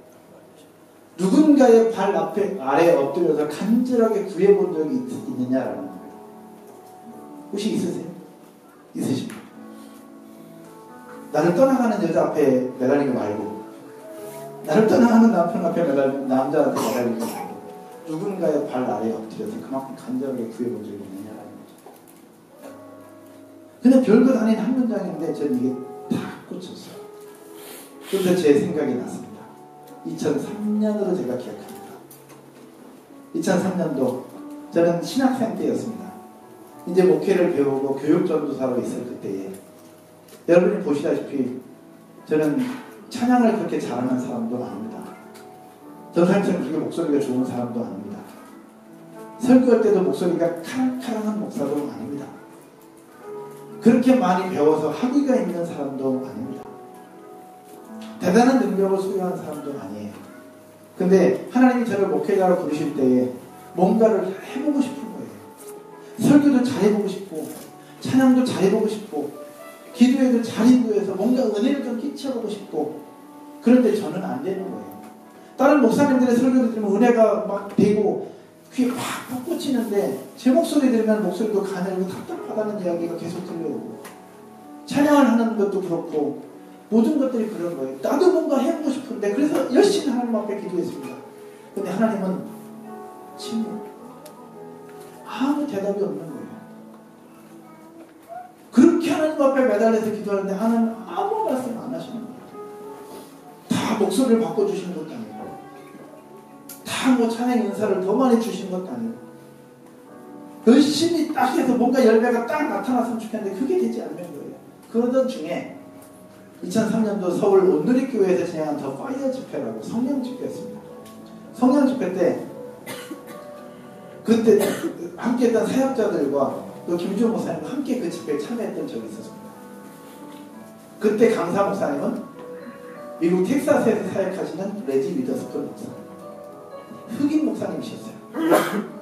누군가의 발 앞에, 아래에 엎드려서 간절하게 구해본 적이 있느냐라는 거예요. 혹시 있으세요? 있으십니까? 나를 떠나가는 여자 앞에 매달리는 거 말고, 나를 떠나가는 남편 앞에 매달리는 남자한테 매달리는 거 말고, 누군가의 발 아래에 엎드려서 그만큼 간절하게 구해본 적이 있느냐라는 거죠. 근데 별것 아닌 한 문장인데 저는 이게 다 꽂혔어요. 그래서 제 생각이 났습니다. 2003년으로 제가 기억합니다. 2003년도 저는 신학생 때였습니다. 이제 목회를 배우고 교육전도사로 있을 그때에 여러분이 보시다시피 저는 찬양을 그렇게 잘하는 사람도 아닙니다. 전사님처럼 그렇게 목소리가 좋은 사람도 아닙니다. 설교할 때도 목소리가 카랑카랑한 목사도 아닙니다. 그렇게 많이 배워서 학위가 있는 사람도 아닙니다. 대단한 능력을 소유한 사람도 아니에요. 근데 하나님이 저를 목회자로 부르실 때에 뭔가를 해보고 싶은 거예요. 설교도 잘해보고 싶고 찬양도 잘해보고 싶고 기도에도 잘 인도해서 뭔가 은혜를 좀 끼쳐보고 싶고 그런데 저는 안 되는 거예요. 다른 목사님들의 설교를 들으면 은혜가 막 되고 귀에 팍 꽂히는데 제 목소리 들으면 목소리도 가늘고 답답하다는 이야기가 계속 들려오고 찬양을 하는 것도 그렇고 모든 것들이 그런 거예요. 나도 뭔가 해보고 싶은데 그래서 열심히 하나님 앞에 기도했습니다. 근데 하나님은 침묵. 아무 대답이 없는 거예요. 그렇게 하나님 앞에 매달려서 기도하는데 하나님은 아무 말씀 안 하시는 거예요. 다 목소리를 바꿔주시는 것도 아니고 다 뭐 찬양의 은사를 더 많이 주신 것도 아니고 열심히 딱 해서 뭔가 열매가 딱 나타났으면 좋겠는데 그게 되지 않는 거예요. 그러던 중에 2003년도 서울 온누리교회에서 진행한 더 파이어 집회라고 성령 집회였습니다. 성령 집회 때 그때 함께했던 사역자들과 또 김주호 목사님과 함께 그 집회에 참여했던 적이 있었습니다. 그때 강사 목사님은 미국 텍사스에서 사역하시는 레지 위더스콘 목사님, 흑인 목사님이셨어요.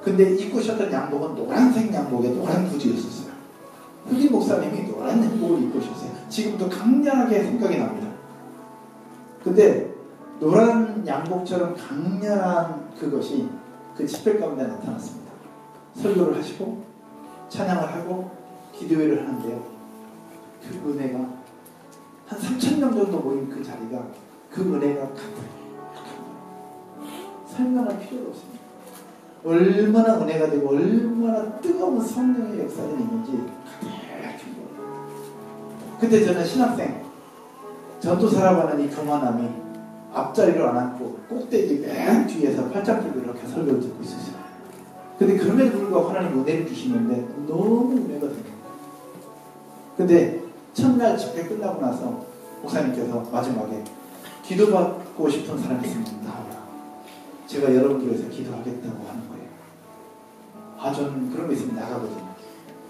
근데 입고 오셨던 양복은 노란색 양복에 노란 구두였었어요. 흑인 목사님이 노란 양복을 입고 오셨어요. 지금도 강렬하게 생각이 납니다. 근데 노란 양복처럼 강렬한 그것이 그 집회 가운데 나타났습니다. 설교를 하시고 찬양을 하고 기도회를 하는데요. 그 은혜가 한 3,000명 정도 모인 그 자리가 그 은혜가 가득해요. 설명할 필요가 없습니다. 얼마나 은혜가 되고 얼마나 뜨거운 성령의 역사가 있는지 가득히 보여요. 그때 저는 신학생 전도사라고 하는 이 교만함이 앞자리로 안 앉고 꼭대기 맨 뒤에서 팔짱 끼고 이렇게 설교를 듣고 있었어요. 근데 그럼에도 불구하고 하나님 은혜를 주시는데 너무 은혜가 돼요. 근데 첫날 집회 끝나고 나서 목사님께서 마지막에 기도받고 싶은 사람이 있으면 나오라. 제가 여러분들 위해서 기도하겠다고 하는 거예요. 저는 그런 거 있으면 나가거든요.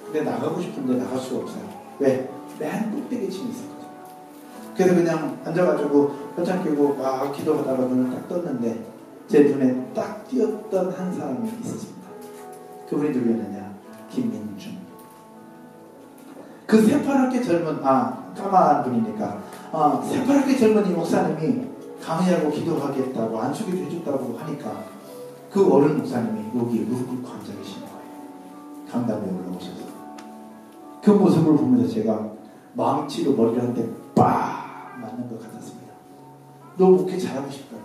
근데 나가고 싶은데 나갈 수가 없어요. 왜? 맨 꼭대기층에 있었거든요. 그래서 그냥 앉아가지고 혈장 끼고 막 기도하다가 눈을 딱 떴는데 제 눈에 딱 띄었던 한 사람이 있었습니다. 그분이 누구였느냐? 김민준. 그 새파랗게 젊은 까만 분이니까 새파랗게 젊은 이 목사님이 강의하고 기도하겠다고 안수기도 해줬다고 하니까 그 어른 목사님이 여기 무릎 꿇고 앉아 계신 거예요. 강담에 올라오셔서 그 모습을 보면서 제가 망치로 머리를 한 대 빡 맞는 것 같았습니다. 너 목회 잘하고 싶다며,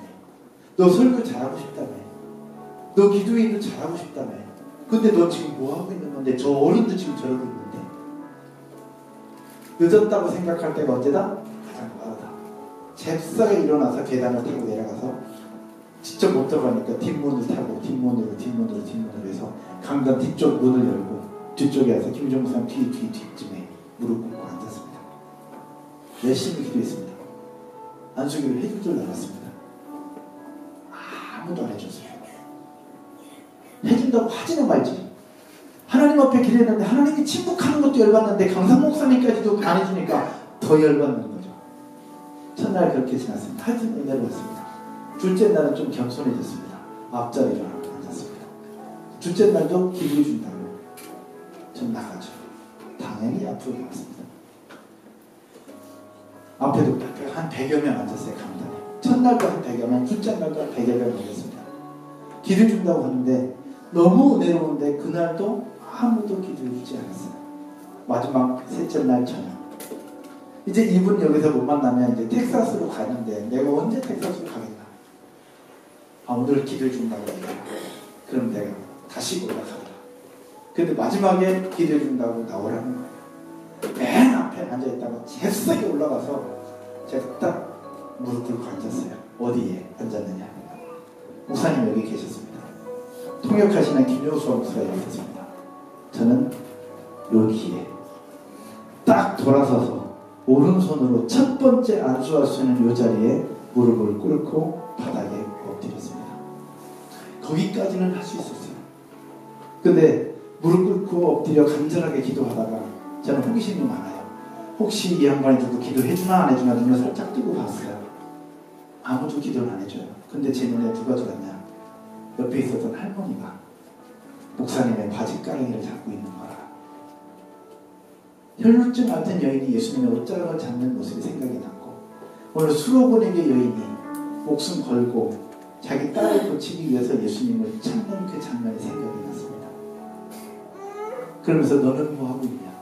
너 설교 잘하고 싶다며, 너 기도인도 잘하고 싶다며, 근데 너 지금 뭐 하고 있는 건데? 저 어른도 지금 저러고 있는데 늦었다고 생각할 때가 언제다? 가장 빠르다. 잽싸게 일어나서 계단을 타고 내려가서 직접 못 들어가니까 뒷문을 타고 뒷문으로 해서 강단 뒤쪽 문을 열고 뒤쪽에 와서 김정국 사람 뒤쯤에 무릎 꿇고 앉았습니다. 열심히 기도했습니다. 안수기를 해줄 줄 알았습니다. 아무도 안 해줬어요. 해준다고 하지는 말지. 하나님 앞에 기도했는데 하나님이 침묵하는 것도 열받는데 강상 목사님까지도 안 해주니까 더 열받는 거죠. 첫날 그렇게 지났습니다. 하여튼 은혜로 왔습니다. 둘째 날은 좀 겸손해졌습니다. 앞자리로 앉았습니다. 둘째 날도 기도해 준다고 좀 나가죠. 당연히 앞으로 나왔습니다. 앞에도 한 100여 명 앉았어요. 강단에. 첫날도 한 100여 명, 둘째 날도 한 100여 명 앉았습니다. 기도해 준다고 하는데 너무 은혜로운데 그날도 아무도 기도해 주지 않았어요. 마지막 셋째 날 저녁. 이제 이분 여기서 못 만나면 이제 텍사스로 가는데 내가 언제 텍사스로 가겠나. 오늘 기도해 준다고 해요. 그럼 내가 다시 올라가라. 근데 마지막에 기도해 준다고 나오라는 거예요. 맨 앞에 앉아있다가 잽싸게 올라가서 제가 딱 무릎 꿇고 앉았어요. 어디에 앉았느냐. 목사님 여기 계셨습니다. 통역하시는 김효수 목사가 여기 있었습니다. 저는 여기에 딱 돌아서서 오른손으로 첫 번째 안수할 수 있는 이 자리에 무릎을 꿇고 바닥에 엎드렸습니다. 거기까지는 할 수 있었어요. 근데 무릎 꿇고 엎드려 간절하게 기도하다가 저는 호기심이 많아요. 혹시 이 양반이 누구 기도해주나 안 해주나 눈을 살짝 뜨고 봤어요. 아무도 기도를 안 해줘요. 근데 제 눈에 누가 들었냐. 옆에 있었던 할머니가 목사님의 바지가랑이를 잡고 있는 거라. 혈루증 앓던 여인이 예수님의 옷자락을 잡는 모습이 생각이 났고 오늘 수로보내게 여인이 목숨 걸고 자기 딸을 고치기 위해서 예수님을 찾는 그 장면이 생각이 났습니다. 그러면서 너는 뭐 하고 있냐.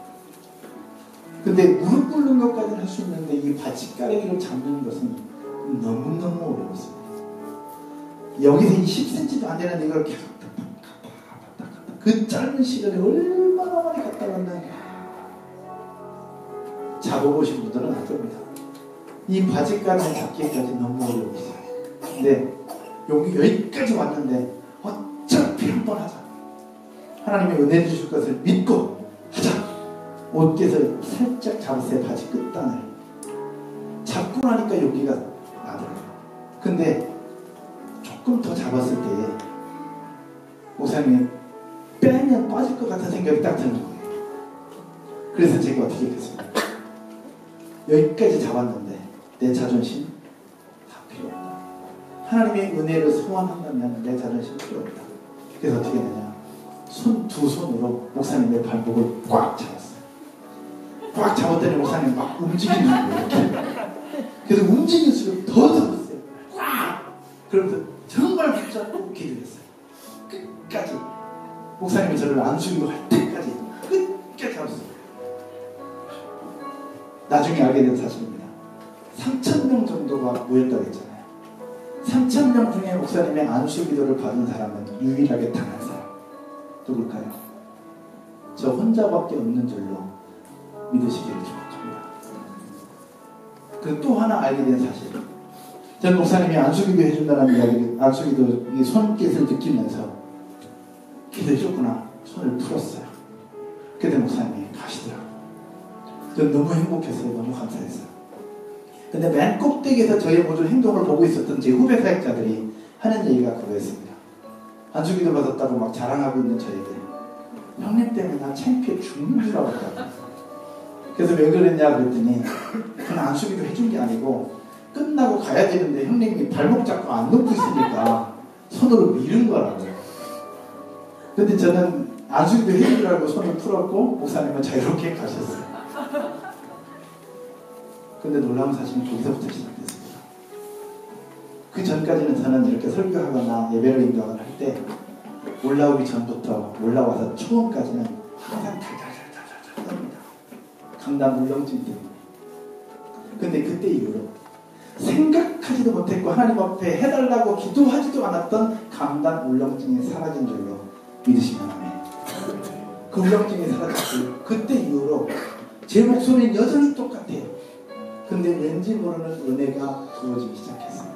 근데 무릎 꿇는 것까지는 할 수 있는데 이 바지가랑이를 잡는 것은 너무너무 어려웠습니다. 여기서 10cm도 안 되는 이걸 계속 그 짧은 시간에 얼마나 많이 갔다 왔나. 잡아보신 분들은 알 겁니다. 이 바지가랑이 잡기까지 너무 어려웠어요. 근데 여기까지 왔는데 어차피 한번 하자. 하나님이 은혜 주실 것을 믿고 하자. 옷깃을 살짝 잡으세요. 바지 끝단을 잡고 나니까 여기가 나더라고요. 근데 조금 더 잡았을 때에 목사님이 빼면 빠질 것 같은 생각이 딱 드는 거예요. 그래서 제가 어떻게 했겠습니까? 여기까지 잡았는데 내 자존심 다 필요 없다. 하나님의 은혜를 소원한다면 내 자존심 필요 없다. 그래서 어떻게 했느냐. 두 손으로 목사님의 발목을 꽉 잡았어요. 꽉 잡았더니 목사님 막 움직이는 거예요. 그래서 움직일수록 더 잡았어요. 꽉! 그러면서 정말 붙잡고 기도했어요. 끝까지. 목사님이 저를 안수기로 할 때까지 끝까지 잡았어요. 나중에 알게 된 사실입니다. 3,000명 정도가 모였다고 했잖아요. 3,000명 중에 목사님의 안수기도를 받은 사람은 유일하게 단 한 사람. 누굴까요? 저 혼자밖에 없는 줄로 믿으시기를 축복합니다. 그 또 하나 알게 된 사실. 전 목사님이 안수기도 해준다는 이야기를, 안수기도 이 손깃을 느끼면서 기도해줬구나. 손을 풀었어요. 그때 목사님이 가시더라고요. 전 너무 행복했어요. 너무 감사했어요. 근데 맨 꼭대기에서 저의 모든 행동을 보고 있었던 제 후배 사역자들이 하는 얘기가 그거였습니다. 안수기도 받았다고 막 자랑하고 있는 저에게 형님 때문에 난 창피해 죽는 줄 알았다고. 그래서 왜 그랬냐 그랬더니 그건 안수기도 해준 게 아니고 끝나고 가야 되는데 형님이 발목 잡고 안 놓고 있으니까 손으로 미는 거라고요. 근데 저는 안수기도 해주라고 손을 풀었고 목사님은 자유롭게 가셨어요. 근데 놀라운 사실은 거기서부터 시작됐습니다. 그 전까지는 저는 이렇게 설교하거나 예배를 인도하거나 할 때 올라오기 전부터 올라와서 초음까지는 항상 달달달달달 떱니다. 강단 울렁증 때문에. 근데 그때 이후로 생각하지도 못했고 하나님 앞에 해달라고 기도하지도 않았던 강단 울렁증이 사라진 줄로 믿으시면 아멘. 그 울렁증이 사라졌고 그때 이후로 제 목소리는 여전히 똑같아요. 근데 왠지 모르는 은혜가 부어지기 시작했어요.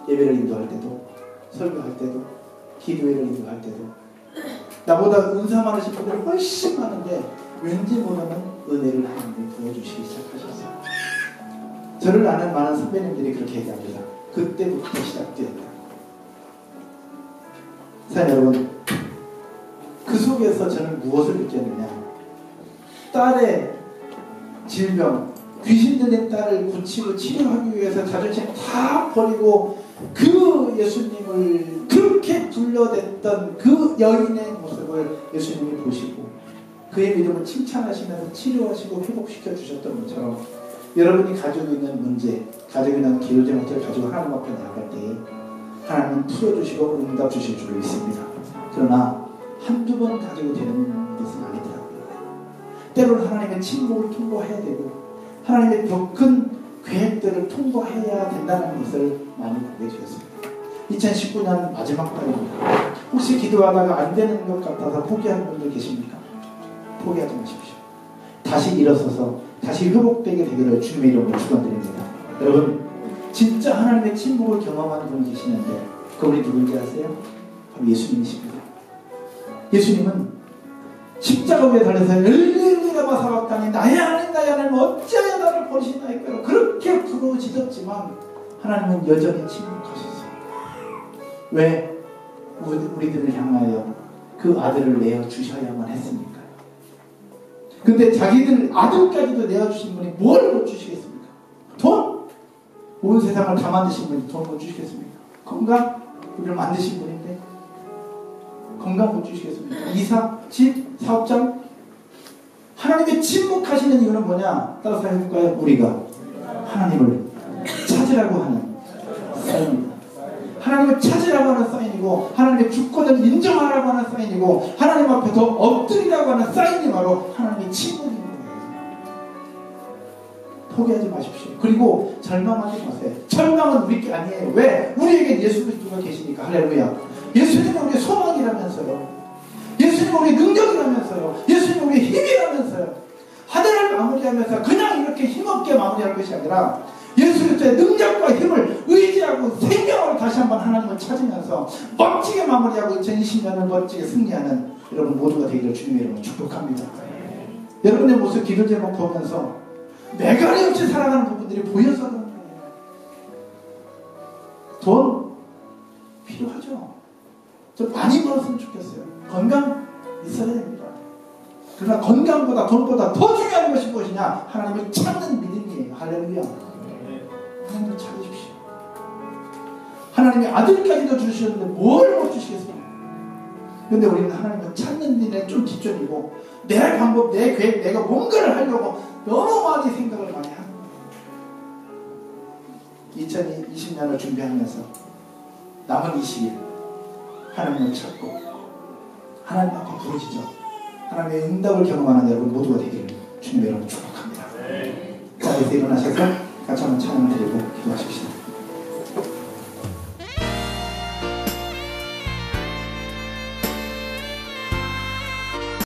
예배를 인도할 때도, 설교할 때도, 기도회를 인도할 때도 나보다 은사 많으신 분들이 훨씬 많은데 왠지 모르는 은혜를 하나님이 부어주시기 시작하셨어요. 저를 아는 많은 선배님들이 그렇게 얘기합니다. 그때부터 시작되었다. 사랑하는 여러분, 그 속에서 저는 무엇을 느꼈느냐. 딸의 질병, 귀신 들린 딸을 고치고 치료하기 위해서 자존심 다 버리고 그 예수님을 그렇게 둘러댔던 그 여인의 모습을 예수님이 보시고 그의 믿음을 칭찬하시면서 치료하시고 회복시켜 주셨던 것처럼 여러분이 가지고 있는 문제, 가지고 있는 기도제 문제를 가지고 하나님 앞에 나아갈 때에 하나님은 풀어주시고 응답 주실 줄 믿습니다. 그러나 한두 번 가지고 되는 것은 아니더라고요. 때로는 하나님의 침묵을 통과해야 되고 하나님의 더 큰 계획들을 통과해야 된다는 것을 많이 보게 되었습니다. 2019년 마지막 달입니다. 혹시 기도하다가 안 되는 것 같아서 포기하는 분들 계십니까? 포기하지 마십시오. 다시 일어서서 다시 회복되게 되기를 주님의 이름으로 축원드립니다. 여러분, 진짜 하나님의 침묵을 경험하는 분이 계시는데 그분이 누군지 아세요? 바로 예수님이십니다. 예수님은 십자가 위에 달려서 엘리엘리라마 사박다니 나의 하나님 어찌하여 나를 버리시나이까 그렇게 부르짖었지만 하나님은 여전히 침묵하셨어요. 왜? 우리들을 향하여 그 아들을 내어주셔야만 했습니까? 근데 자기들 아들까지도 내어주신 분이 뭘 못 주시겠습니까? 돈? 온 세상을 다 만드신 분이 돈 못 주시겠습니까? 건강? 우리를 만드신 분인데 건강 못 주시겠습니까? 이사? 집? 사업장? 하나님의 침묵하시는 이유는 뭐냐? 따라서 해볼까요? 우리가 하나님을 찾으라고 하는 사인입니다. 하나님을 찾으라고 하는 사인이고 하나님의 주권을 인정하라고 하는 사인이고 하나님 앞에 더 엎드리라고 하는 사인이 바로 하나님의 침묵인 거예요. 포기하지 마십시오. 그리고 절망하지 마세요. 절망은 우리 게 아니에요. 왜? 우리에게 예수 그리스도가 계시니까. 할렐루야. 예수님은 우리의 소망이라면서요. 예수님은 우리의 능력이라면서요. 예수님은 우리의 힘이라면서요. 하늘을 마무리하면서 그냥 이렇게 힘없게 마무리할 것이 아니라 예수 그리스도의 능력과 힘을 의지하고 생명을 다시 한번 하나님을 찾으면서 멋지게 마무리하고 2020년을 멋지게 승리하는 여러분 모두가 되기를 주님의 이름으로 축복합니다. 여러분의 모습 기도 제목 보면서 매갈이 없이 살아가는 부분들이 보여서 그런 거예요. 돈 필요하죠. 좀 많이 벌었으면 좋겠어요. 건강 있어야 됩니다. 그러나 건강보다 돈보다 더 중요한 것이 무엇이냐? 하나님을 찾는 믿음이에요. 할렐루야. 하나님을 찾으십시오. 하나님이 아들까지도 주시는데 뭘 못 주시겠습니까? 근데 우리는 하나님을 찾는 일에 좀 뒷전이고 내 방법, 내 계획, 내가 뭔가를 하려고 너무 많이 생각을 많이 하는 거예요. 2020년을 준비하면서 남은 20일 하나님을 찾고 하나님 앞에 부르짖어 하나님의 응답을 경험하는 여러분 모두가 되기를 주님의 이름으로 축복합니다. 자리에서 일어나셔서 같이 한번 찬양을 드리고 기도하십시다.